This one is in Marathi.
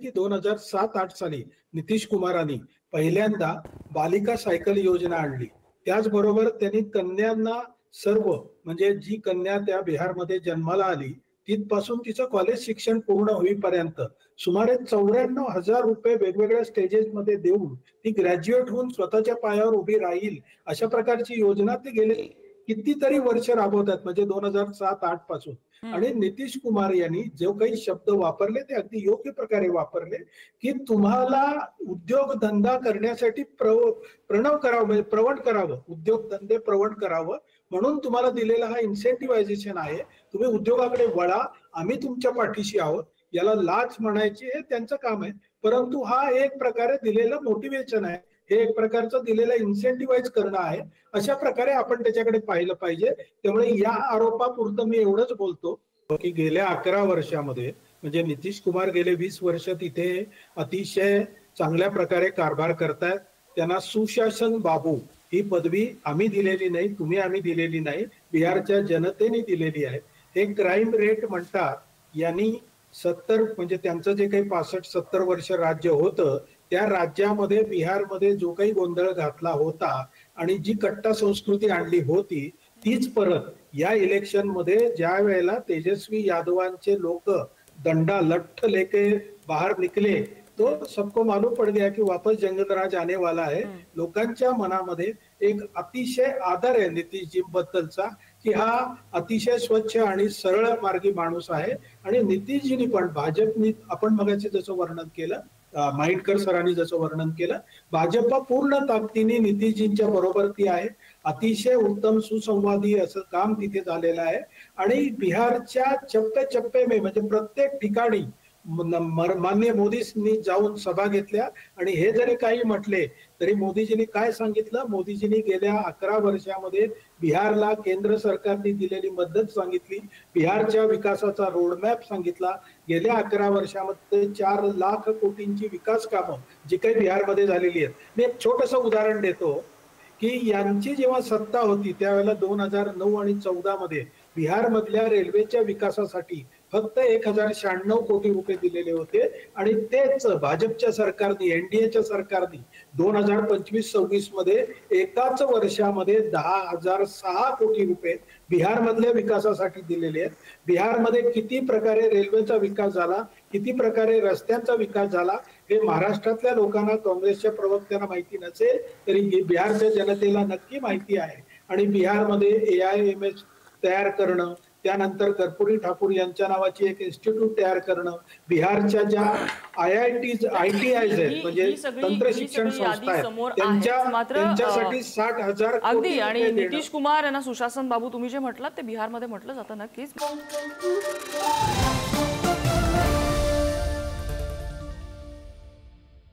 की 2007-8 साली नितीश कुमारांनी पहिल्यांदा बालिका सायकल योजना आणली। त्याचबरोबर त्यांनी कन्यांना सर्व म्हणजे जी कन्या त्या बिहारमध्ये जन्माला आली तिथपासून तिचं कॉलेज शिक्षण पूर्ण होईपर्यंत सुमारे 94,000 रुपये वेगवेगळ्या स्टेजेसमध्ये देऊन ती ग्रॅज्युएट होऊन स्वतःच्या पायावर उभी राहील अशा प्रकारची योजना ते गेले कितीतरी वर्ष राबवतात, म्हणजे 2007-8 पासून। आणि नितीश कुमार यांनी जो काही शब्द वापरले ते अगदी योग्य प्रकारे वापरले की तुम्हाला उद्योगधंदा करण्यासाठी प्रणव करावं, म्हणजे प्रवण करावं, उद्योगधंदे प्रवण करावं म्हणून तुम्हाला दिलेला हा इन्सेंटिव्हायझेशन आहे। तुम्ही उद्योगाकडे वळा, आम्ही तुमच्या पाठीशी आहोत। याला लाच म्हणायची हे त्यांचं काम आहे, परंतु हा एक प्रकारे दिलेलं मोटिवेशन आहे, हे एक प्रकारचं दिलेलं इन्सेंटिव्हाइज करणं आहे। अशा प्रकारे आपण त्याच्याकडे पाहिलं पाहिजे। त्यामुळे या आरोपापुरतं मी एवढंच बोलतो की गेल्या 11 वर्षामध्ये म्हणजे नितीश कुमार गेले 20 वर्ष तिथे अतिशय चांगल्या प्रकारे कारभार करतायत। त्यांना सुशासन बाबू ही पदवी आम्ही दिलेली नाही, तुम्ही आम्ही दिलेली नाही, बिहारच्या जनतेने दिलेली आहे। हे क्राईम रेट म्हणतात, यांनी 70 म्हणजे त्यांचं जे काही 65-70 वर्ष राज्य होतं त्या राज्यामध्ये बिहारमध्ये जो काही गोंधळ घातला होता आणि जी कट्टा संस्कृती आणली होती तीच परत या इलेक्शन मध्ये ज्या वेळेला तेजस्वी यादवांचे लोक डंडा लठ्ठ लेके बाहर निकले तो सबको मालूम पड़ गया कि वापस जंगल राज आने वाला है। लोकांच्या मनामध्ये एक अतिशय आदर आहे नितीशजी बद्दलचा की हा अतिशय स्वच्छ आणि सरळ मार्गी माणूस आहे। आणि नितीशजींनी पण भाजपनी आपण मगाशी जसं वर्णन केलं, माहिटकर सरांनी जसं वर्णन केलं, भाजप पूर्ण ताकदीने नितीशजींच्या बरोबर ती आहे। अतिशय उत्तम सुसंवादी असं काम तिथे झालेलं आहे। आणि बिहारच्या चप्पे म्हणजे प्रत्येक ठिकाणी माननीय मोदींनी जाऊन सभा घेतल्या आणि हे जरी काही म्हटले तरी मोदीजींनी काय सांगितलं, मोदीजींनी गेल्या 11 वर्षामध्ये बिहारला केंद्र सरकारने दिलेली मदत सांगितली, बिहारच्या विकासाचा रोडमॅप सांगितला। गेल्या 11 वर्षामध्ये 4 लाख कोटींची विकास कामं जी काही बिहारमध्ये झालेली आहेत। मी एक छोटंसं उदाहरण देतो की यांची जेव्हा सत्ता होती त्यावेळेला 2009 आणि 14 मध्ये बिहार मधल्या रेल्वेच्या विकासासाठी फक्त 1096 कोटी रुपये दिलेले होते। आणि तेच भाजपच्या सरकारने एनडीएच्या सरकारने 2025-26 मध्ये एकाच वर्षामध्ये 10,006 कोटी रुपये बिहार मधल्या विकासासाठी दिलेले आहेत। बिहारमध्ये किती प्रकारे रेल्वेचा विकास झाला, किती प्रकारे रस्त्यांचा विकास झाला हे महाराष्ट्रातल्या लोकांना, काँग्रेसच्या प्रवक्त्यांना माहिती नसेल तरी बिहारच्या जनतेला नक्की माहिती आहे। आणि बिहारमध्ये AIMS तयार करणं, त्यानंतर कर्पूरी ठाकूर यांच्या नावाची एक इन्स्टिट्यूट तयार करणं, बिहारच्या ज्या IITs आहेत म्हणजे तंत्र शिक्षण संस्था आहेत त्यांच्यासाठी 60,000 अगदी। आणि नितीश कुमार यांना सुशासन बाबू तुम्ही जे म्हटलात ते बिहारमध्ये म्हटलं जातं नक्कीच।